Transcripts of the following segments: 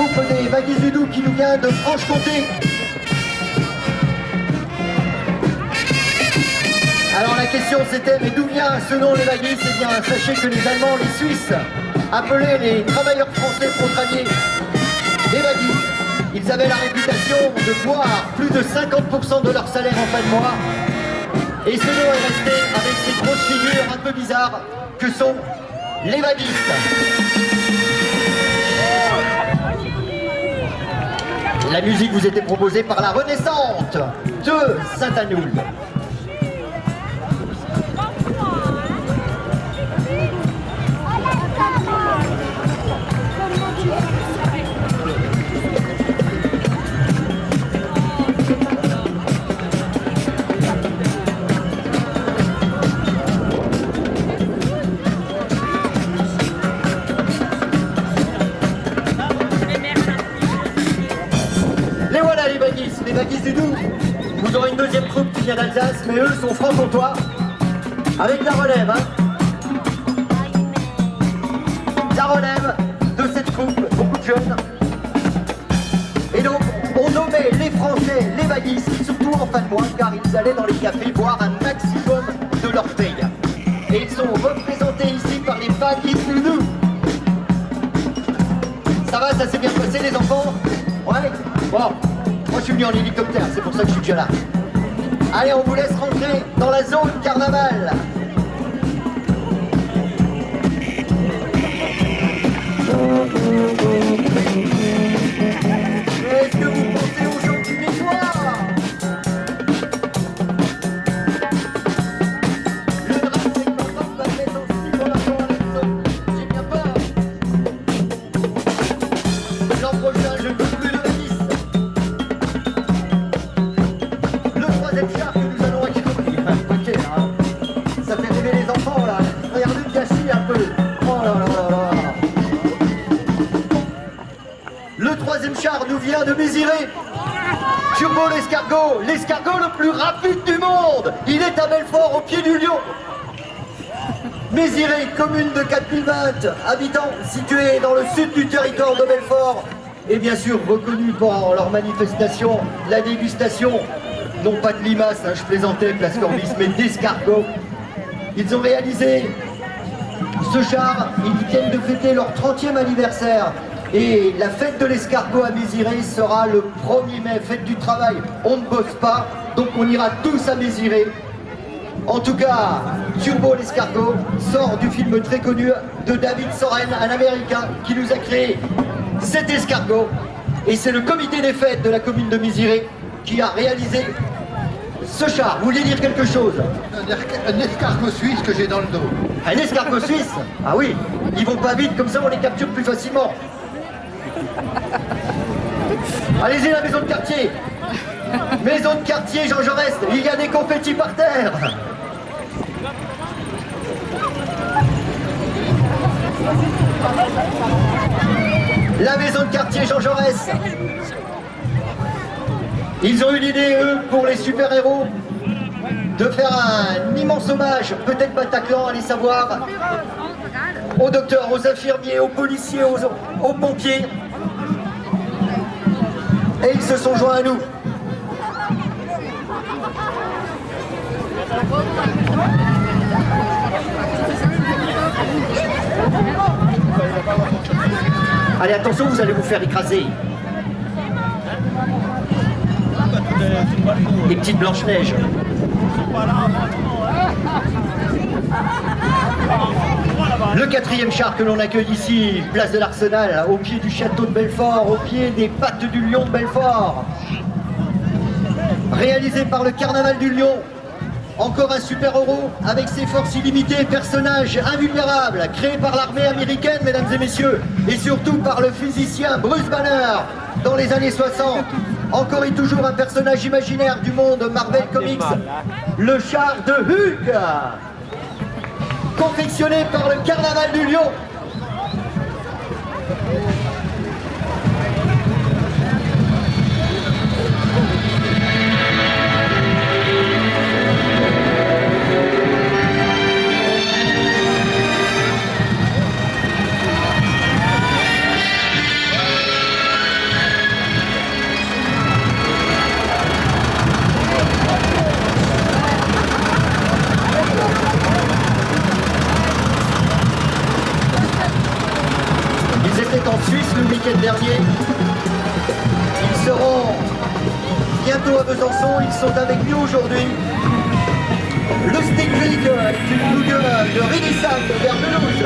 troupe des Baggy Zudou qui nous vient de Franche-Comté. Alors la question c'était, mais d'où vient ce nom les Baggy? Eh bien, sachez que les Allemands, les Suisses, appelaient les travailleurs français frontaliers les Baggy. Ils avaient la réputation de boire plus de 50% de leur salaire en fin de mois. Et ce nom est resté avec ces grosses figures un peu bizarres que sont les vaguistes. La musique vous était proposée par la Renaissante de Saint-Anould. Les Baggy Zudou, vous aurez une deuxième troupe qui vient d'Alsace, mais eux sont franc-comtois, avec la relève. Hein. La relève de cette troupe, beaucoup de jeunes. Et donc, on nommait les Français les Baggy, surtout en fin de mois, car ils allaient dans les cafés boire un maximum de leur paye. Et ils sont représentés ici par les Baggy Zudou. Ça va, ça s'est bien passé les enfants? Ouais. Bon. Moi je suis venu en hélicoptère, c'est pour ça que je suis déjà là. Allez, on vous laisse rentrer dans la zone carnaval. Est-ce que vous pensez aux gens du Métois? Le drame c'est que ma femme va me mettre en slip en arrivant à la maison. J'ai bien peur. L'an prochain, je ne veux plus de la liste. Char que nous allons accueillir. Ok, hein. Ça fait rêver les enfants là. Regardez le gâchis un peu. Oh là là là là. Le troisième char nous vient de Méziré. Turbo l'escargot le plus rapide du monde. Il est à Belfort, au pied du lion. Méziré, commune de 4020 habitants, située dans le sud du territoire de Belfort. Et bien sûr reconnue pour leur manifestation, la dégustation. Non pas de limaces, hein, je plaisantais, place Corbis, mais d'escargots. Ils ont réalisé ce char, ils viennent de fêter leur 30e anniversaire. Et la fête de l'escargot à Méziré sera le 1er mai, fête du travail. On ne bosse pas, donc on ira tous à Méziré. En tout cas, Turbo l'escargot sort du film très connu de David Soren, un Américain qui nous a créé cet escargot. Et c'est le comité des fêtes de la commune de Méziré qui a réalisé ce char. Vous voulez dire quelque chose? Un escargot suisse que j'ai dans le dos. Un escargot suisse? Ah oui, ils vont pas vite, comme ça on les capture plus facilement. Allez-y, la maison de quartier. Maison de quartier Jean Jaurès, il y a des confettis par terre. La maison de quartier Jean Jaurès. Ils ont eu l'idée, eux, pour les super-héros, de faire un immense hommage, peut-être Bataclan, allez savoir, aux docteurs, aux infirmiers, aux policiers, aux pompiers. Et ils se sont joints à nous. Allez, attention, vous allez vous faire écraser. Les petites Blanche-Neige. Le quatrième char que l'on accueille ici, place de l'Arsenal, au pied du château de Belfort, au pied des pattes du lion de Belfort. Réalisé par le Carnaval du Lion. Encore un super-héros avec ses forces illimitées, personnage invulnérable, créé par l'armée américaine, mesdames et messieurs, et surtout par le physicien Bruce Banner dans les années 60. Encore et toujours un personnage imaginaire du monde Marvel Comics, le char de Hulk, confectionné par le Carnaval du Lion. week-end dernier. Ils seront bientôt à Besançon, ils sont avec nous aujourd'hui. Le Stick Click est une dougue de Ridissan vers Mulhouse.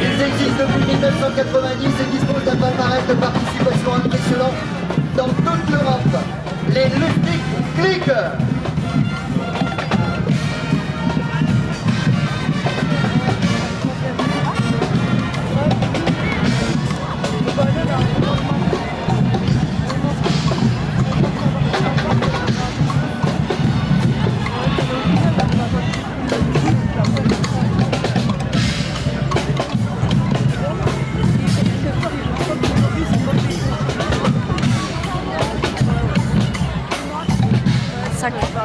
Ils existent depuis 1990 et disposent d'un palmarès de participation impressionnant dans toute l'Europe. Les Le Stick Click.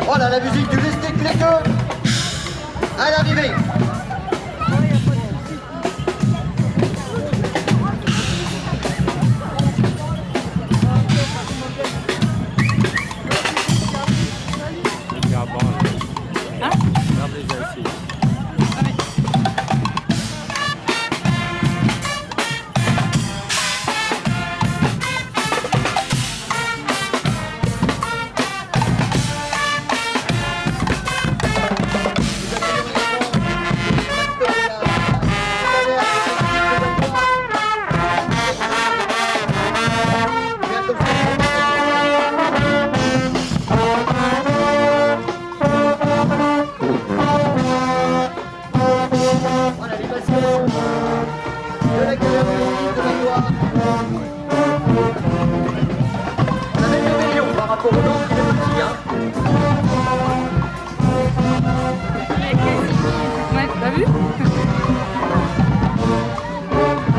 Voilà la musique du Stick Click à l'arrivée.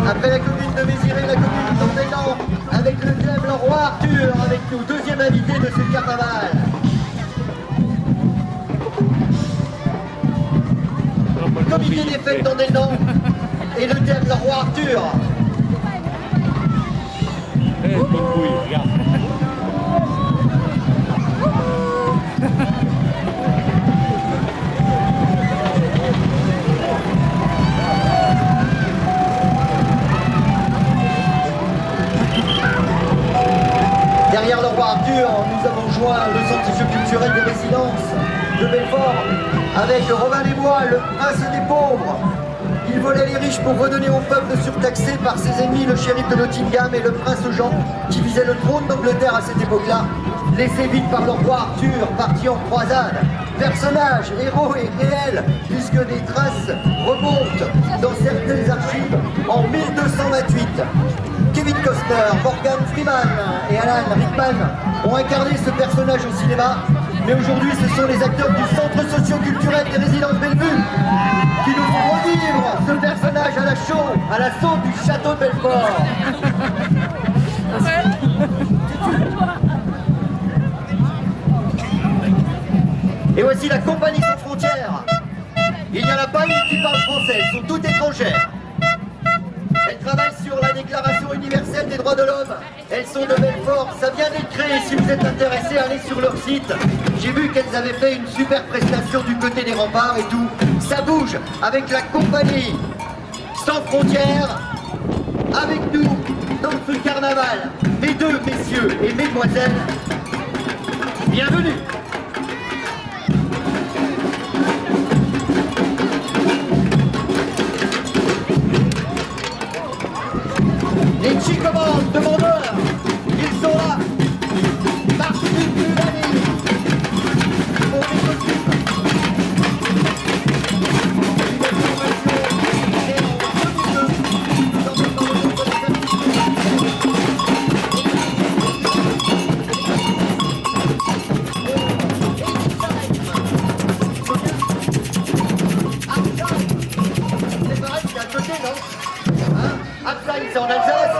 Après la commune de Méziré, la commune d'Andellan, avec le club Le Roi Arthur, avec nous, deuxième invité de ce carnaval. Comité des fêtes d'Andellan et le thème Le Roi Arthur. Derrière Le Roi Arthur, nous avons joint le centre socio-culturel des résidences de Belfort avec Robin des Bois, le prince des pauvres. Il volait les riches pour redonner au peuple surtaxé par ses ennemis, le shérif de Nottingham et le prince Jean, qui visait le trône d'Angleterre à cette époque-là, laissé vite par le roi Arthur, parti en croisade. Personnage, héros et réel, puisque des traces remontent dans certaines archives en 1228. Kevin Costner, Morgan Freeman et Alan Rickman ont incarné ce personnage au cinéma, mais aujourd'hui ce sont les acteurs du centre socio-culturel des résidences Bellevue qui nous font revivre ce personnage à la chaux, à la sauce du château de Belfort. Et voici la compagnie sans frontières. Il n'y en a pas une qui parle français, elles sont toutes étrangères. Elles travaillent sur la Déclaration universelle des droits de l'homme. Elles sont de Belfort, ça vient d'être créé. Si vous êtes intéressé, allez sur leur site. J'ai vu qu'elles avaient fait une super prestation du côté des remparts et tout. Ça bouge avec la compagnie sans frontières, avec nous dans ce carnaval. Mesdames, messieurs et mesdemoiselles, bienvenue. Les Chicobandes demandeurs, ils sont là, partout depuis l'année, pour des costumes. C'est pareil, c'est à côté, non? Absheim, c'est en Alsace.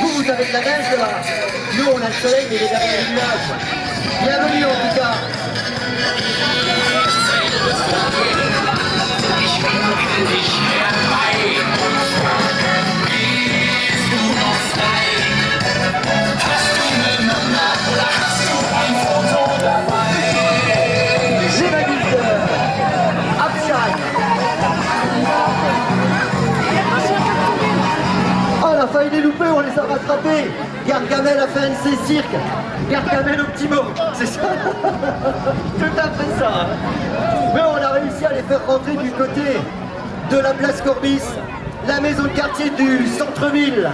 Vous avez de la neige là. Nous, on a le soleil, mais les derniers nuages. Bienvenue en tout cas. Les vaguistes. Absheim. Oh, la faille des loupés, on les a rattrapés. Gargamel a fait un de ses cirques. Gargamel Optimo, c'est ça. Tout à fait ça. Mais on a réussi à les faire rentrer du côté de la place Corbis, la maison de quartier du centre-ville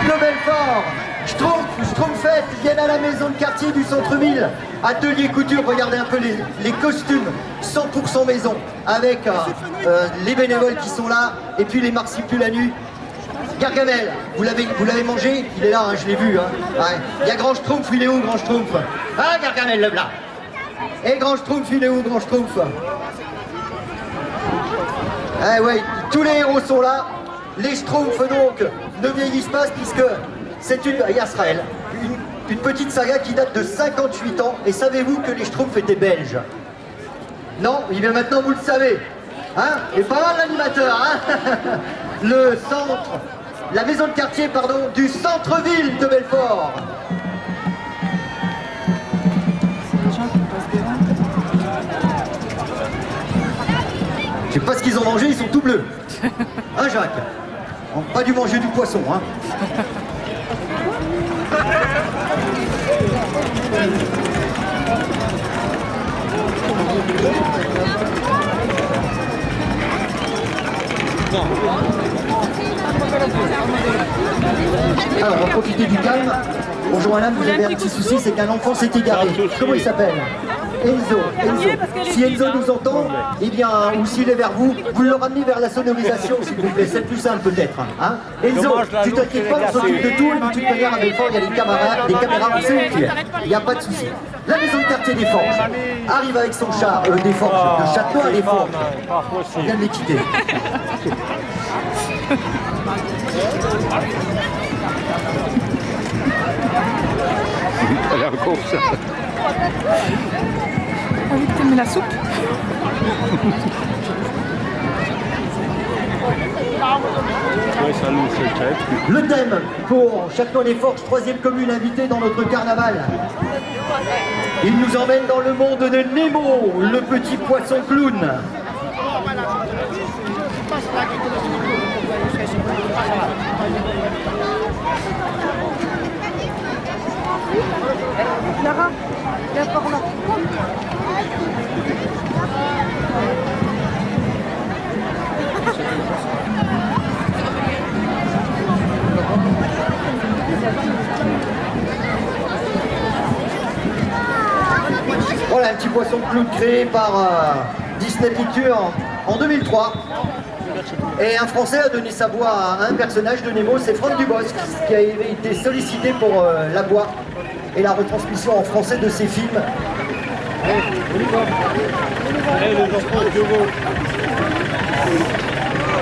de Belfort. Schtroumpfette viennent à la maison de quartier du centre-ville. Atelier couture, regardez un peu les costumes 100% maison, avec les bénévoles qui sont là, et puis les marsipulanus. Gargamel, vous l'avez mangé? Il est là, hein, je l'ai vu. Hein. Ouais. Il y a Grand Schtroumpf, il est où Grand Schtroumpf? Ah, Gargamel, le là. Et Grand Schtroumpf, il est où Grand Schtroumpf? Ah ouais, tous les héros sont là. Les Schtroumpfs donc ne vieillissent pas puisque c'est une petite saga qui date de 58 ans. Et savez-vous que les Schtroumpfs étaient belges? Non, eh bien maintenant vous le savez. Hein? Et pas mal l'animateur, hein. Le centre, la maison de quartier, pardon, du centre-ville de Belfort. Je sais pas ce qu'ils ont mangé, ils sont tout bleus. Hein, Jacques? On n'a pas dû manger du poisson, hein. Alors, on va profiter du calme. Bonjour madame, vous avez un petit souci, c'est qu'un enfant s'est égaré. Comment il s'appelle? Enzo. Si Enzo nous entend, eh bien, ou s'il est vers vous, vous le ramenez vers la sonorisation, s'il vous plaît. C'est plus simple peut-être. Hein? Enzo, tu t'inquiètes pas, on s'occupe de tout. Et de toute manière, à Belfort, il y a des caméras, on sait où tu es. Il n'y a pas de souci. La maison de quartier des Forges arrive avec son char, des Forges, de Château à des Forges. On vient de les quitter. Envie de t'aimer la soupe. Le thème pour Château-les-Forges, 3e commune invitée dans notre carnaval. Il nous emmène dans le monde de Nemo, le petit poisson clown. Clara, viens par là. Voilà un petit poisson clown créé par Disney Pictures en 2003. Et un Français a donné sa voix à un personnage de Nemo, c'est Franck Dubosc, qui a été sollicité pour la voix et la retransmission en français de ses films.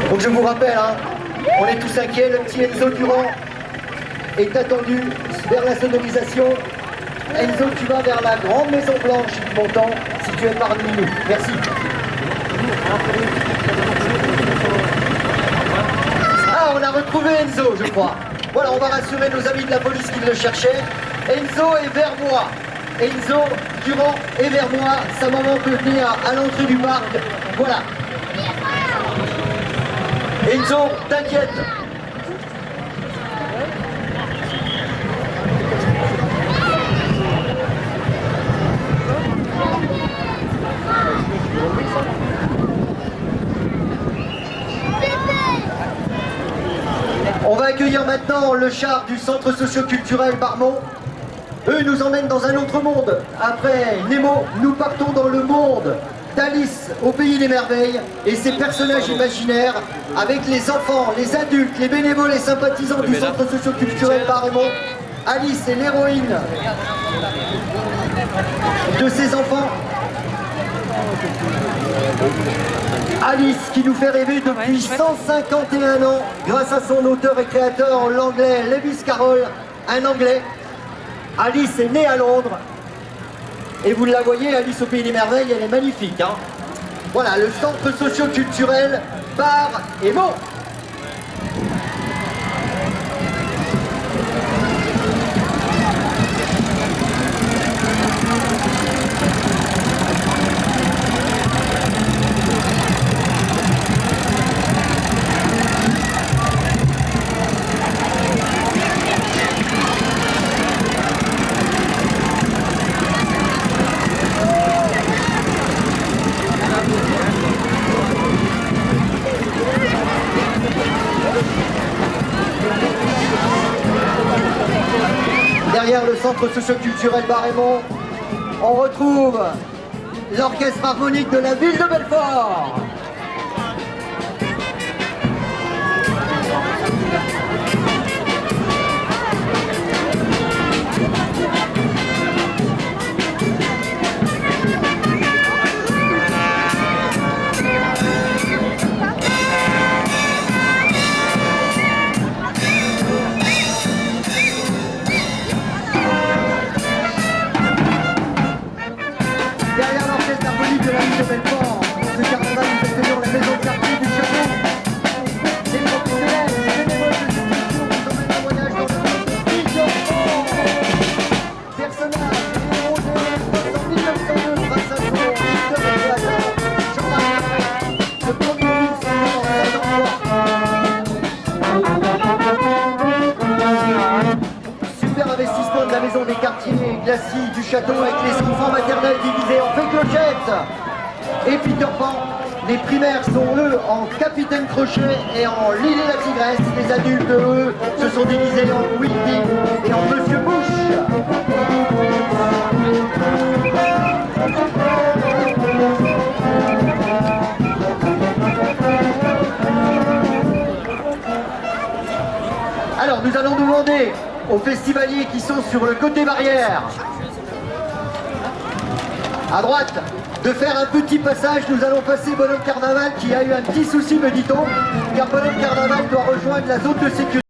Donc je vous rappelle, hein, on est tous inquiets, le petit Enzo Durand est attendu vers la sonorisation. Enzo, tu vas vers la grande maison blanche du Montant, si tu es parmi nous. Merci. Ah, on a retrouvé Enzo, je crois. Voilà, on va rassurer nos amis de la police qui le cherchaient. Enzo est vers moi. Enzo Durand est vers moi. Sa maman peut venir à l'entrée du parc. Voilà. Enzo, t'inquiète. On va accueillir maintenant le char du centre socio-culturel Barmont. Eux nous emmènent dans un autre monde. Après Nemo, nous partons dans le monde d'Alice au pays des merveilles et ses personnages imaginaires avec les enfants, les adultes, les bénévoles et sympathisants du centre socio-culturel Barmont. Alice est l'héroïne de ses enfants. Alice qui nous fait rêver depuis 151 ans grâce à son auteur et créateur l'anglais Lewis Carroll, un anglais. Alice est née à Londres et vous la voyez, Alice au pays des merveilles, elle est magnifique. Hein. Voilà, le centre socio-culturel Bar et Mont. derrière le centre socio-culturel Barémont, on retrouve l'orchestre harmonique de la ville de Belfort. Derrière l'orchestre harmonique de la ville de Belfort, ce carnaval nous accueillons la maison de quartier du château. Les professionnels, les bénévoles de cette émission nous emmènent en voyage dans le monde de Fort. Personnages et héros de en 1902 grâce à son leader de hasard, Jean-Marc Lafayette, le premier ministre en 53. Super investissement de la maison des quartiers Glacis du château avec les enfants maternels divisés en fée clochette et Peter Pan. Les primaires sont eux en Capitaine Crochet et en Lily la Tigresse. Les adultes eux se sont divisés en Wildy et en Monsieur Bush. Alors nous allons demander aux festivaliers qui sont sur le côté barrière, à droite, de faire un petit passage. Nous allons passer Bonhomme Carnaval qui a eu un petit souci, me dit-on, car Bonhomme Carnaval doit rejoindre la zone de sécurité.